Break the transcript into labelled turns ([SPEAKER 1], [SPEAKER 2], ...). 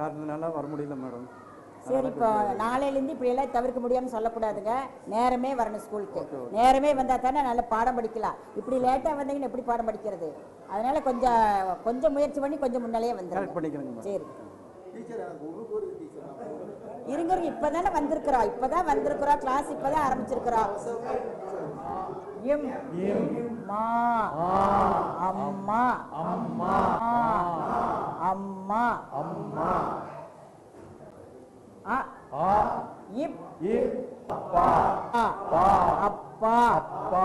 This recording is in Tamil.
[SPEAKER 1] காரணத்தினால வர முடியல மேடம்.
[SPEAKER 2] சரி, இப்போ நாளையிலேருந்து இப்படியெல்லாம் தவிர்க்க முடியாமல் சொல்லக்கூடாதுங்க. நேரமே வரணும் ஸ்கூலுக்கு. நேரமே வந்தால் தானே நல்ல பாடம் படிக்கலாம். இப்படி லேட்டாக வந்தீங்கன்னா எப்படி பாடம் படிக்கிறது? அதனால கொஞ்சம் முயற்சி பண்ணி கொஞ்சம் முன்னாலேயே வந்துடுங்க. சரி இருங்க, இப்போதானே வந்திருக்கிறோம். கிளாஸ் இப்போதான் ஆரம்பிச்சிருக்கிறோம். அம்மா அம்மா அம்மா அம்மா அம்மா அப்பா அப்பா அப்பா